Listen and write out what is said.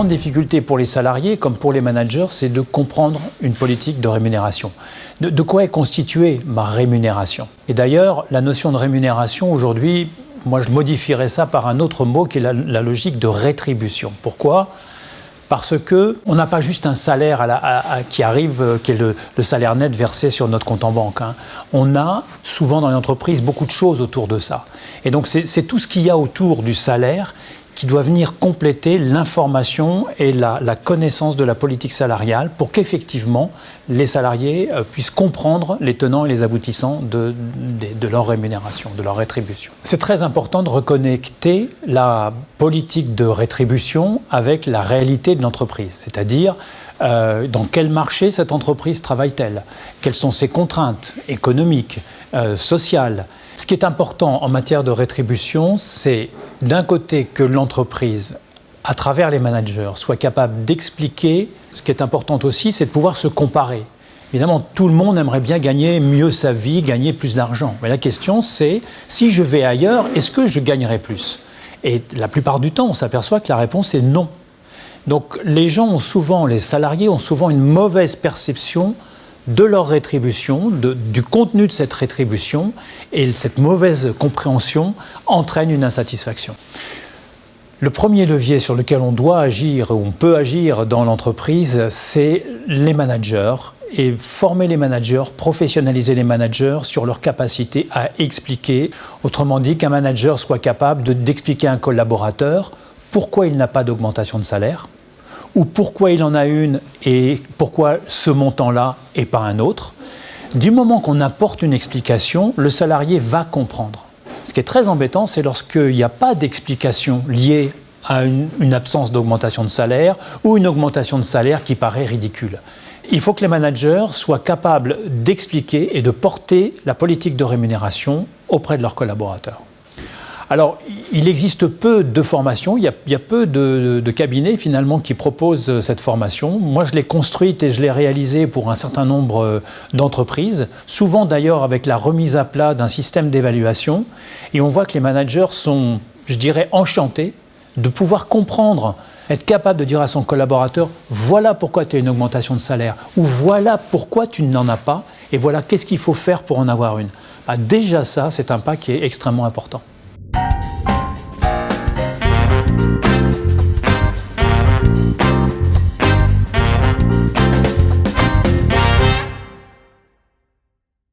grande difficulté pour les salariés comme pour les managers, c'est de comprendre une politique de rémunération. De quoi est constituée ma rémunération? Et d'ailleurs, la notion de rémunération aujourd'hui, moi je modifierais ça par un autre mot qui est la logique de rétribution. Pourquoi? Parce qu'on n'a pas juste un salaire qui arrive, qui est le salaire net versé sur notre compte en banque. On a souvent dans les entreprises beaucoup de choses autour de ça. Et donc c'est tout ce qu'il y a autour du salaire qui doit venir compléter l'information et la connaissance de la politique salariale pour qu'effectivement les salariés puissent comprendre les tenants et les aboutissants de leur rémunération, de leur rétribution. C'est très important de reconnecter la politique de rétribution avec la réalité de l'entreprise, c'est-à-dire dans quel marché cette entreprise travaille-t-elle? Quelles sont ses contraintes économiques, sociales? Ce qui est important en matière de rétribution, c'est d'un côté que l'entreprise, à travers les managers, soit capable d'expliquer. Ce qui est important aussi, c'est de pouvoir se comparer. Évidemment, tout le monde aimerait bien gagner mieux sa vie, gagner plus d'argent. Mais la question, c'est, si je vais ailleurs, est-ce que je gagnerai plus? Et la plupart du temps, on s'aperçoit que la réponse est non. Donc les salariés ont souvent une mauvaise perception de leur rétribution, du contenu de cette rétribution, et cette mauvaise compréhension entraîne une insatisfaction. Le premier levier sur lequel on doit agir, ou on peut agir dans l'entreprise, c'est les managers, et former les managers, professionnaliser les managers sur leur capacité à expliquer. Autrement dit, qu'un manager soit capable d'expliquer à un collaborateur pourquoi il n'a pas d'augmentation de salaire, ou pourquoi il en a une et pourquoi ce montant-là et pas un autre. Du moment qu'on apporte une explication, le salarié va comprendre. Ce qui est très embêtant, c'est lorsqu'il n'y a pas d'explication liée à une absence d'augmentation de salaire ou une augmentation de salaire qui paraît ridicule. Il faut que les managers soient capables d'expliquer et de porter la politique de rémunération auprès de leurs collaborateurs. Alors, il existe peu de formations, il y a peu de cabinets finalement qui proposent cette formation. Moi, je l'ai construite et je l'ai réalisée pour un certain nombre d'entreprises, souvent d'ailleurs avec la remise à plat d'un système d'évaluation. Et on voit que les managers sont, je dirais, enchantés de pouvoir comprendre, être capable de dire à son collaborateur « voilà pourquoi tu as une augmentation de salaire » ou « voilà pourquoi tu n'en as pas » et voilà qu'est-ce qu'il faut faire pour en avoir une. Déjà ça, c'est un pas qui est extrêmement important.